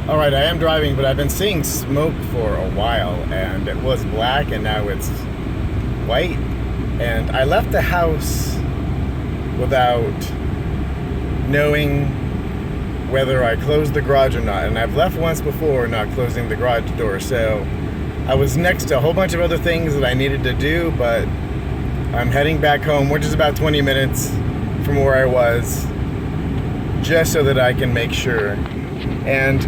Alright, I am driving, but I've been seeing smoke for a while, and it was black and now it's white. And I left the house without knowing whether I closed the garage or not. And I've left once before not closing the garage door, so I was next to a whole bunch of other things that I needed to do, but I'm heading back home, which is about 20 minutes from where I was, just so that I can make sure. And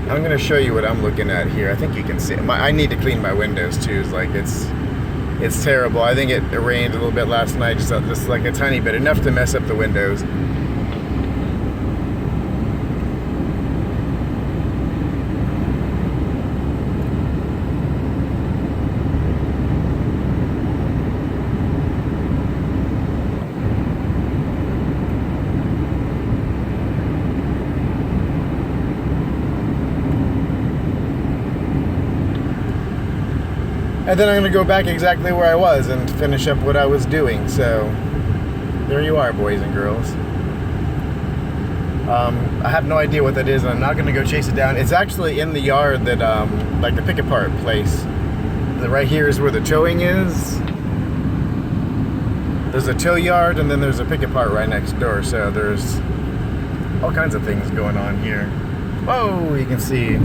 I'm going to show you what I'm looking at here. I think you can see it. I need to clean my windows too. It's terrible. I think it rained a little bit last night, just like a tiny bit, enough to mess up the windows. And then I'm going to go back exactly where I was and finish up what I was doing. So, there you are, boys and girls. I have no idea what that is, and I'm not going to go chase it down. It's actually in the yard that, like the pick-apart place. Right here is where the towing is. There's a tow yard, and then there's a pick-apart right next door. So there's all kinds of things going on here. Whoa, you can see.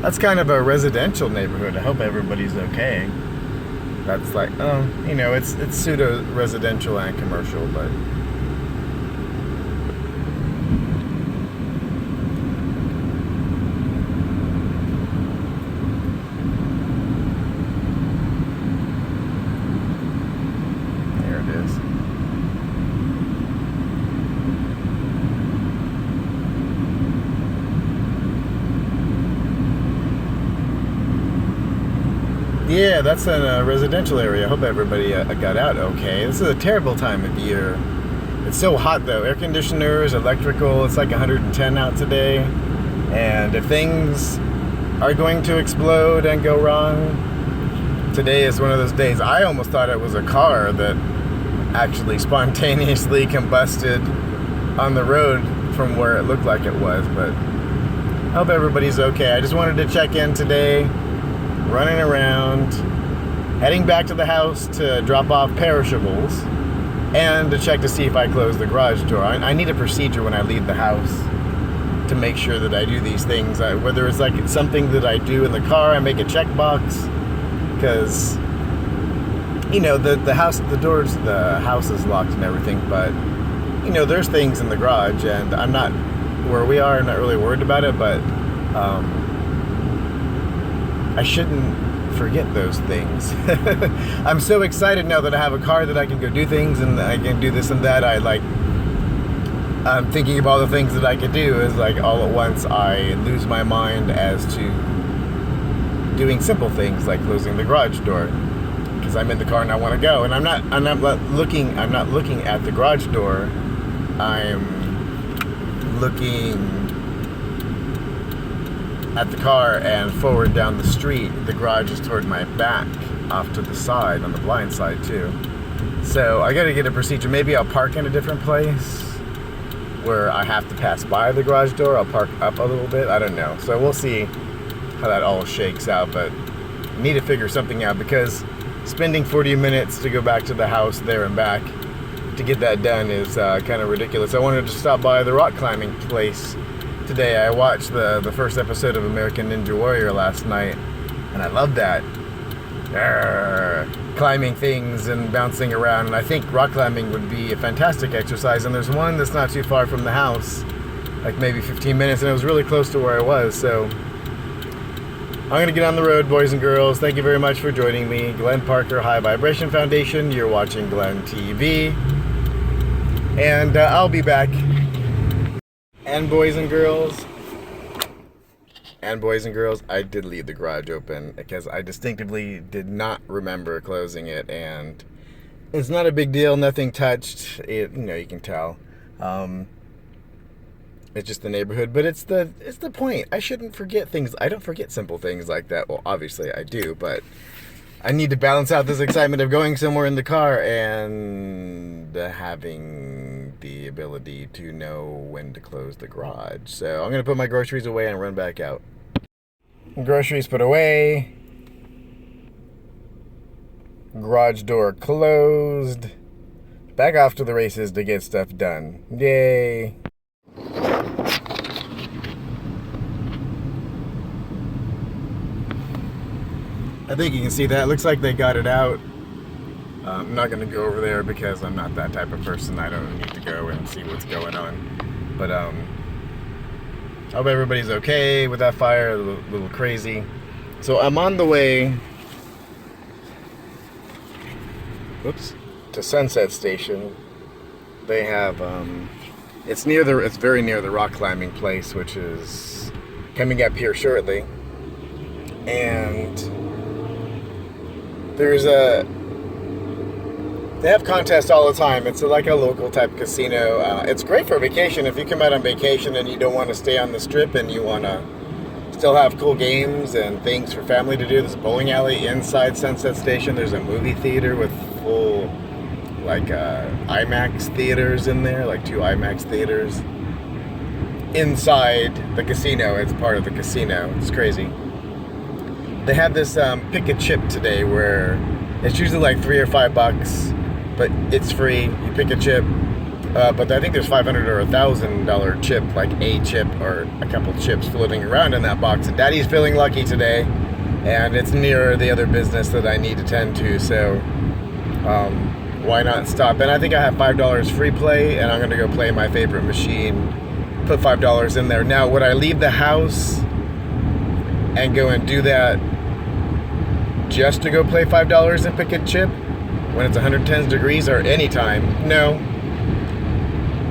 That's kind of a residential neighborhood. I hope everybody's okay. That's like, you know, it's pseudo-residential and commercial, but... There it is. Yeah, that's in a residential area. I hope everybody got out okay. This is a terrible time of year. It's so hot though. Air conditioners, electrical, it's like 110 out today. And if things are going to explode and go wrong, today is one of those days. I almost thought it was a car that actually spontaneously combusted on the road from where it looked like it was, but I hope everybody's okay. I just wanted to check in today. Running around, heading back to the house to drop off perishables, and to check to see if I close the garage door. I need a procedure when I leave the house to make sure that I do these things. Whether it's like something that I do in the car, I make a checkbox, because you know the house is locked and everything, but you know there's things in the garage, and I'm not where we are. I'm not really worried about it, but. I shouldn't forget those things. I'm so excited now that I have a car that I can go do things and I can do this and that. I'm thinking of all the things that I could do is like all at once I lose my mind as to doing simple things like closing the garage door because I'm in the car and I want to go, and I'm not looking at the garage door. I'm looking at the car and forward down the street. The garage is toward my back, off to the side, on the blind side too. So I gotta get a procedure. Maybe I'll park in a different place where I have to pass by the garage door. I'll park up a little bit. I don't know. So we'll see how that all shakes out, but I need to figure something out because spending 40 minutes to go back to the house there and back to get that done is kind of ridiculous. I wanted to stop by the rock climbing place today. I watched the first episode of American Ninja Warrior last night, and I loved that. Climbing things and bouncing around, and I think rock climbing would be a fantastic exercise, and there's one that's not too far from the house, like maybe 15 minutes, and it was really close to where I was, so I'm going to get on the road, boys and girls. Thank you very much for joining me. Glenn Parker, High Vibration Foundation. You're watching Glenn TV, and I'll be back. And boys and girls, I did leave the garage open because I distinctively did not remember closing it, and it's not a big deal. Nothing touched. You know, you can tell. It's just the neighborhood, but it's the point. I shouldn't forget things. I don't forget simple things like that. Well, obviously I do, but I need to balance out this excitement of going somewhere in the car and having like the ability to know when to close the garage. So I'm going to put my groceries away and run back out. Groceries put away. Garage door closed. Back off to the races to get stuff done. Yay. I think you can see that. Looks like they got it out. I'm not going to go over there because I'm not that type of person. I don't need to go and see what's going on. But hope everybody's okay with that fire. A little crazy. So I'm on the way, whoops, to Sunset Station. They have it's very near the rock climbing place, which is coming up here shortly. And they have contests all the time. It's like a local type casino. It's great for vacation. If you come out on vacation and you don't want to stay on the strip and you want to still have cool games and things for family to do, there's a bowling alley inside Sunset Station. There's a movie theater with full IMAX theaters in there, like 2 IMAX theaters inside the casino. It's part of the casino. It's crazy. They had this pick a chip today where it's usually like $3 or $5, but it's free. You pick a chip, but I think there's $500 or $1,000 chip, like a chip or a couple chips floating around in that box. And Daddy's feeling lucky today, and it's near the other business that I need to tend to, so why not stop? And I think I have $5 free play, and I'm going to go play my favorite machine, put $5 in there. Now, would I leave the house and go and do that just to go play $5 and pick a chip when it's 110 degrees or any time? No.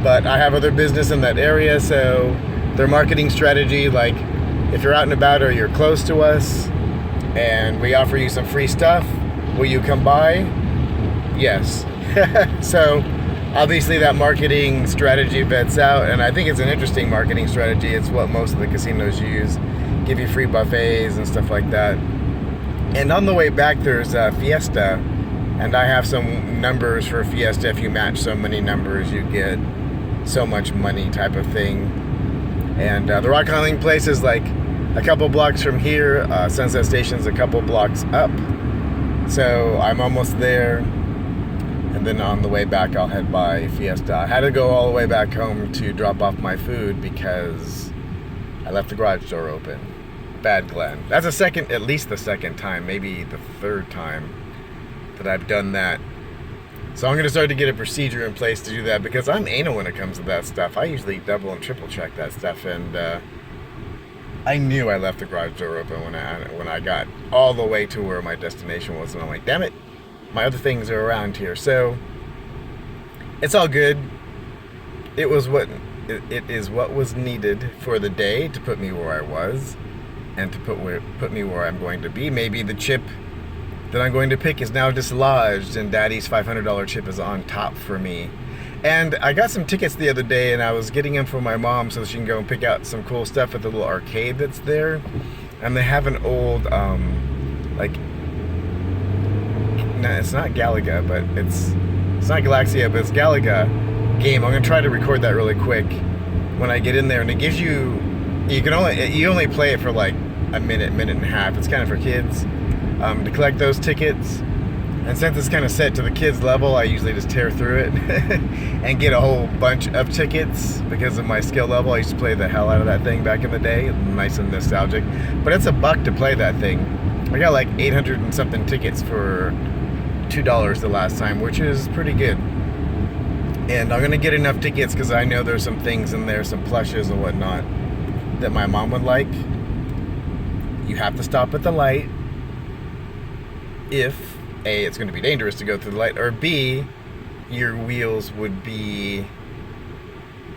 But I have other business in that area, so their marketing strategy, like if you're out and about or you're close to us and we offer you some free stuff, will you come by? Yes. So obviously that marketing strategy vets out, and I think it's an interesting marketing strategy. It's what most of the casinos use. Give you free buffets and stuff like that. And on the way back, there's Fiesta, and I have some numbers for Fiesta. If you match so many numbers, you get so much money type of thing. And the rock climbing place is like a couple blocks from here. Sunset Station's a couple blocks up. So I'm almost there. And then on the way back, I'll head by Fiesta. I had to go all the way back home to drop off my food because I left the garage door open. Bad Glenn. That's at least the second time, maybe the third time that I've done that. So I'm going to start to get a procedure in place to do that because I'm anal when it comes to that stuff. I usually double and triple check that stuff, and I knew I left the garage door open when I got all the way to where my destination was, and I'm like, damn it, my other things are around here. So it's all good. It is what was needed for the day to put me where I was and to put me where I'm going to be. Maybe the chip that I'm going to pick is now dislodged and Daddy's $500 chip is on top for me. And I got some tickets the other day and I was getting them for my mom so she can go and pick out some cool stuff at the little arcade that's there. And they have an old, it's not Galaga, but it's not Galaxia, but it's Galaga game. I'm gonna try to record that really quick when I get in there, and it gives you only play it for like a minute and a half. It's kind of for kids to collect those tickets. And since it's kind of set to the kids level, I usually just tear through it and get a whole bunch of tickets because of my skill level. I used to play the hell out of that thing back in the day. Nice and nostalgic. But it's $1 to play that thing. I got like 800 and something tickets for $2 the last time, which is pretty good. And I'm going to get enough tickets because I know there's some things in there, some plushes and whatnot, that my mom would like. You have to stop at the light if A, it's going to be dangerous to go through the light, or B, your wheels would be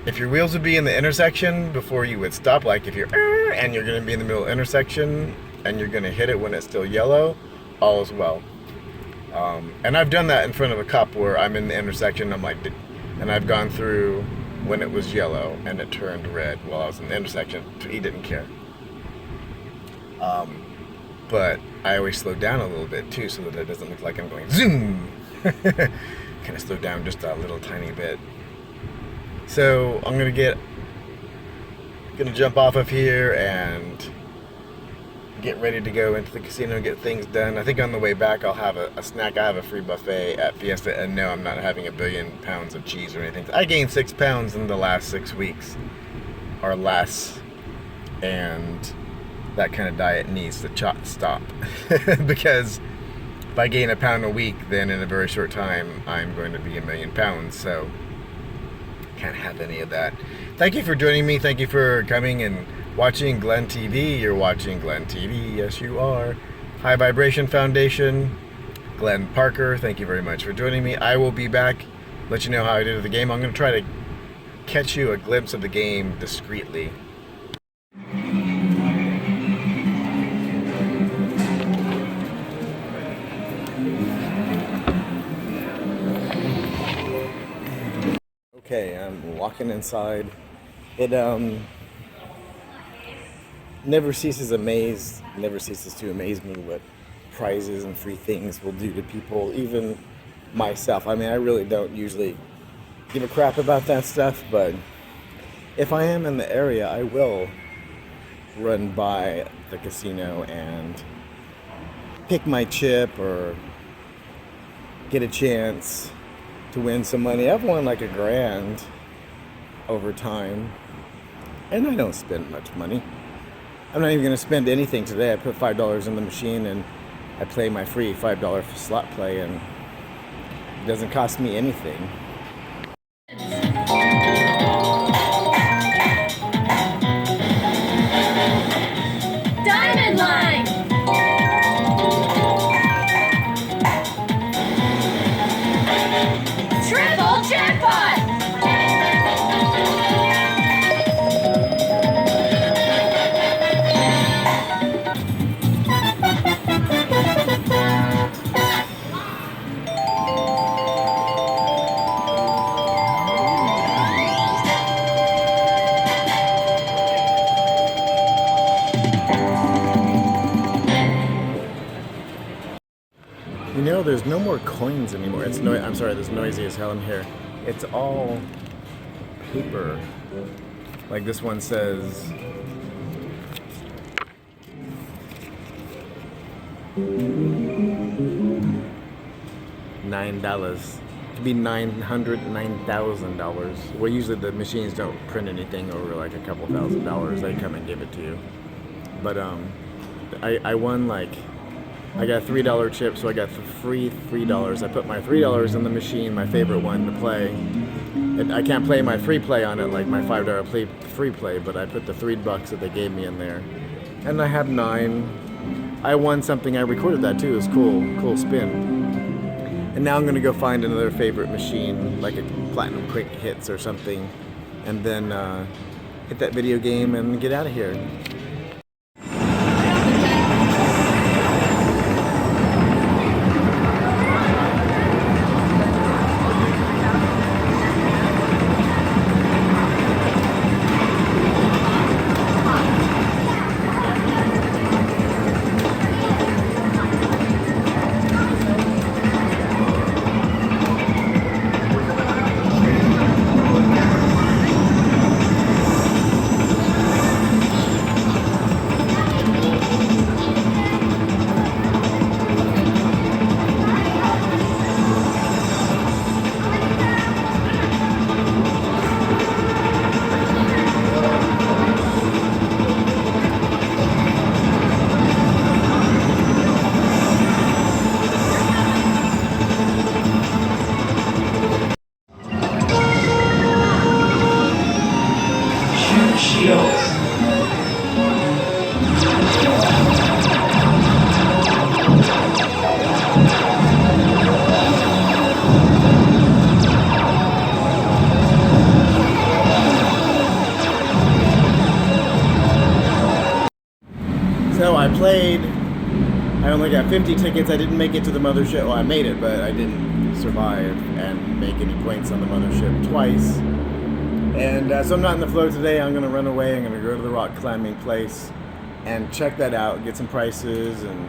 in the intersection before you would stop, like if you're and you're going to be in the middle of the intersection and you're going to hit it when it's still yellow, all is well. And I've done that in front of a cop where I'm in the intersection, and I've gone through when it was yellow and it turned red while I was in the intersection. He didn't care. But I always slow down a little bit too so that it doesn't look like I'm going zoom. Kind of slow down just a little tiny bit. So I'm gonna jump off of here and get ready to go into the casino and get things done. I think on the way back I'll have a snack. I have a free buffet at Fiesta, and no, I'm not having 1 billion pounds of cheese or anything. I gained 6 pounds in the last 6 weeks or less, and that kind of diet needs to stop because if I gain 1 pound a week, then in a very short time I'm going to be 1 million pounds. So can't have any of that. Thank you for joining me. Thank you for coming and watching Glenn TV. You're watching Glenn TV. Yes, you are. High Vibration Foundation. Glenn Parker, thank you very much for joining me. I will be back. Let you know how I did with the game. I'm going to try to catch you a glimpse of the game discreetly. Okay, I'm walking inside. It never ceases to amaze me what prizes and free things will do to people, even myself. I mean, I really don't usually give a crap about that stuff, but if I am in the area, I will run by the casino and pick my chip or get a chance to win some money. I've won like $1,000 over time, and I don't spend much money. I'm not even going to spend anything today. I put $5 in the machine and I play my free $5 slot play, and it doesn't cost me anything. Diamond line! Triple jackpot! You know, there's no more coins anymore. I'm sorry, it's noisy as hell in here. It's all paper. Like this one says $9. It could be $909,000. Well, usually the machines don't print anything over like a couple $1,000s. They come and give it to you. But I won like, I got a $3 chip, so I got the free $3. I put my $3 in the machine, my favorite one to play. And I can't play my free play on it, like my $5 free play, but I put the $3 that they gave me in there. And I had 9. I won something. I recorded that too. It was cool spin. And now I'm gonna go find another favorite machine, like a Platinum Quick Hits or something, and then hit that video game and get out of here. So I played, I only got 50 tickets. I didn't make it to the mothership. Well, I made it, but I didn't survive and make any points on the mothership twice. And so I'm not in the flow today. I'm going to run away. I'm going to go to the rock climbing place and check that out, get some prices, and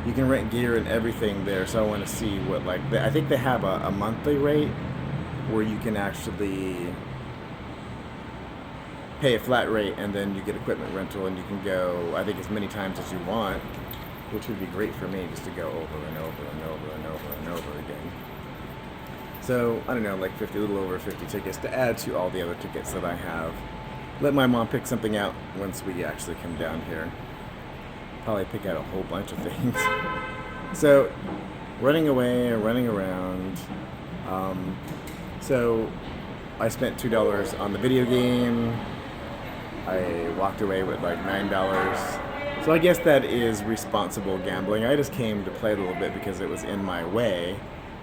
you can rent gear and everything there. So I want to see what, like, I think they have a monthly rate, where you can actually pay a flat rate and then you get equipment rental and you can go, I think, as many times as you want, which would be great for me just to go over and over and over and over and over again. So, I don't know, like 50, a little over 50 tickets to add to all the other tickets that I have. Let my mom pick something out once we actually come down here. Probably pick out a whole bunch of things. So, running away, running around. So, I spent $2 on the video game. I walked away with like $9. So I guess that is responsible gambling. I just came to play a little bit because it was in my way.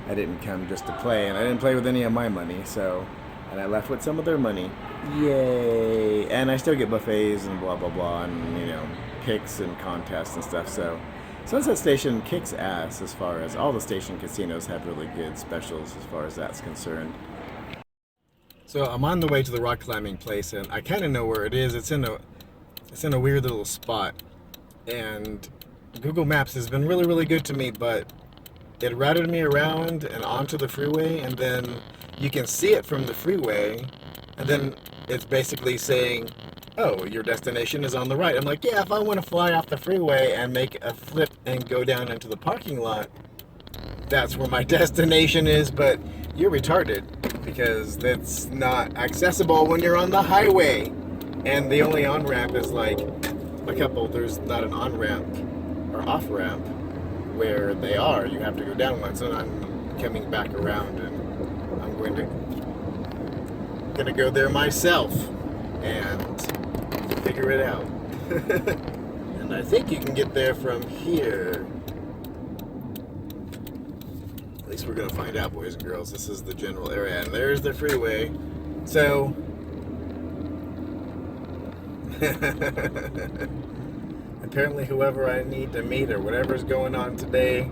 I didn't come just to play, and I didn't play with any of my money, so, and I left with some of their money. Yay! And I still get buffets and blah blah blah, and you know, picks and contests and stuff. So Sunset Station kicks ass as far as all the station casinos have really good specials as far as that's concerned. So I'm on the way to the rock climbing place, and I kind of know where it is. It's in a weird little spot, and Google Maps has been really, really good to me, but it routed me around and onto the freeway, and then you can see it from the freeway, and then it's basically saying, oh, your destination is on the right. I'm like, yeah, if I want to fly off the freeway and make a flip and go down into the parking lot, that's where my destination is, but you're retarded because that's not accessible when you're on the highway. And the only on-ramp is like a couple, there's not an on-ramp or off-ramp where they are. You have to go down one. So I'm coming back around and I'm going to go there myself and figure it out. And I think you can get there from here. At least we're going to find out, boys and girls. This is the general area, and there's the freeway. So apparently whoever I need to meet or whatever's going on today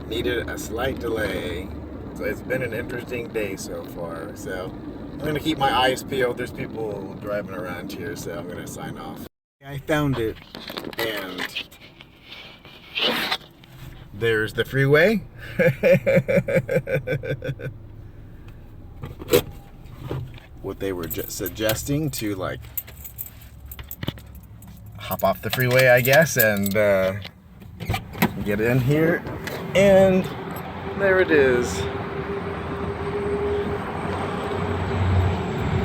needed a slight delay. So it's been an interesting day so far. So I'm going to keep my eyes peeled. There's people driving around here, so I'm going to sign off. I found it, and there's the freeway. What they were just suggesting to, like, hop off the freeway, I guess, and get in here, and there it is.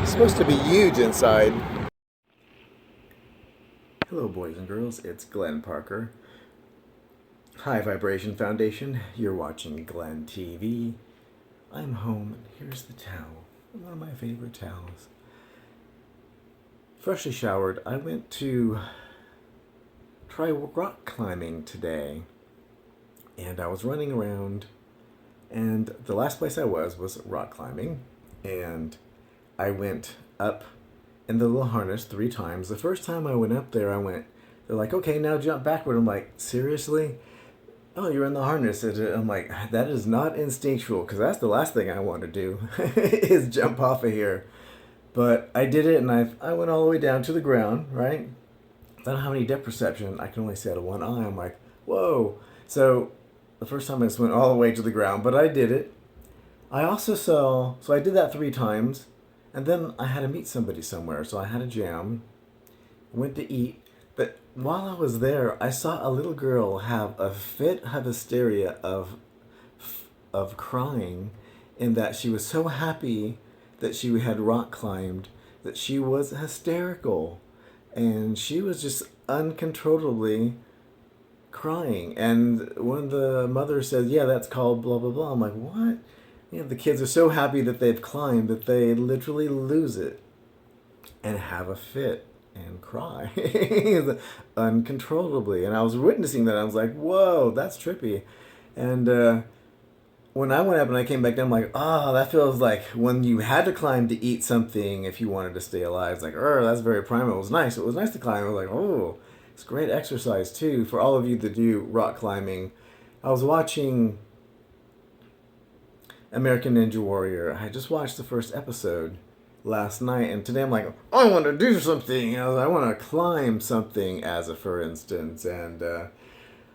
It's supposed to be huge inside. Hello, boys and girls, it's Glenn Parker. High Vibration Foundation, you're watching Glenn TV. I'm home, and here's the towel, one of my favorite towels. Freshly showered, I went to try rock climbing today, and I was running around, and the last place I was rock climbing, and I went up in the little harness 3 times. The first time I went up there, they're like, okay, now jump backward. I'm like, seriously? Oh, you're in the harness. I'm like, that is not instinctual, because that's the last thing I want to do is jump off of here. But I did it, and I went all the way down to the ground, right? I don't have any depth perception. I can only see out of one eye. I'm like, whoa. So the first time I just went all the way to the ground, but I did it. I also so I did that 3 times, and then I had to meet somebody somewhere. So I had a jam, went to eat. But while I was there, I saw a little girl have a fit of hysteria of crying, in that she was so happy that she had rock climbed that she was hysterical, and she was just uncontrollably crying. And one of the mothers said, yeah, that's called blah blah blah. I'm like, what? You know, the kids are so happy that they've climbed that they literally lose it and have a fit and cry uncontrollably. And I was witnessing that. I was like, whoa, that's trippy. And when I went up and I came back down, I'm like, oh, that feels like when you had to climb to eat something if you wanted to stay alive. It's like, oh, that's very primal. It was nice. It was nice to climb. I was like, oh, it's great exercise too for all of you that do rock climbing. I was watching American Ninja Warrior. I just watched the first episode last night, and today I'm like, I want to do something. You know, I want to climb something, as a for instance. And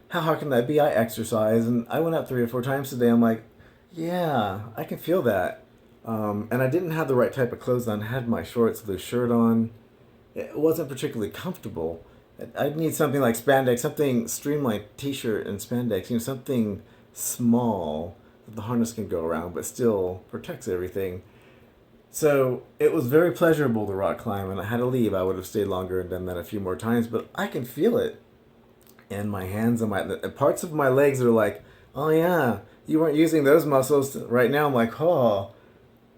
how hard can that be? I exercise, and I went up 3 or 4 times today. I'm like, yeah, I can feel that. And I didn't have the right type of clothes on. I had my shorts, loose shirt on. It wasn't particularly comfortable. I'd need something like spandex, something streamlined t-shirt and spandex, something small that the harness can go around but still protects everything. So it was very pleasurable to rock climb, and I had to leave. I would have stayed longer and done that a few more times, but I can feel it in my hands and parts of my legs are like, oh yeah, you weren't using those muscles right now. I'm like, oh.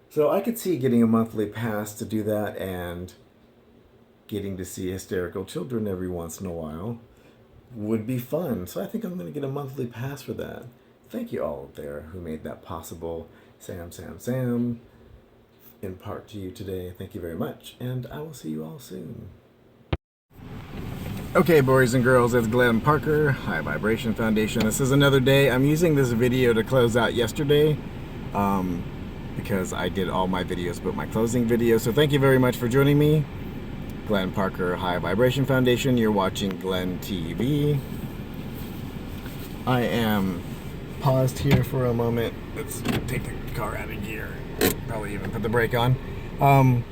So I could see getting a monthly pass to do that and getting to see hysterical children every once in a while would be fun. So I think I'm going to get a monthly pass for that. Thank you all there who made that possible. Sam, in part to you today. Thank you very much, and I will see you all soon. Okay, boys and girls, it's Glenn Parker, High Vibration Foundation. This is another day. I'm using this video to close out yesterday because I did all my videos but my closing video. So thank you very much for joining me. Glenn Parker, High Vibration Foundation. You're watching Glenn TV. I am paused here for a moment. Let's take the car out of gear. Probably even put the brake on.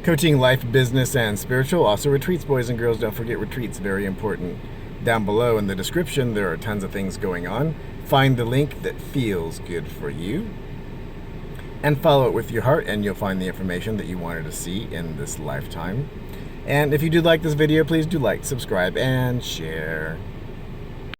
Coaching life, business, and spiritual. Also retreats, boys and girls. Don't forget retreats. Very important. Down below in the description, there are tons of things going on. Find the link that feels good for you. And follow it with your heart, and you'll find the information that you wanted to see in this lifetime. And if you do like this video, please do like, subscribe, and share.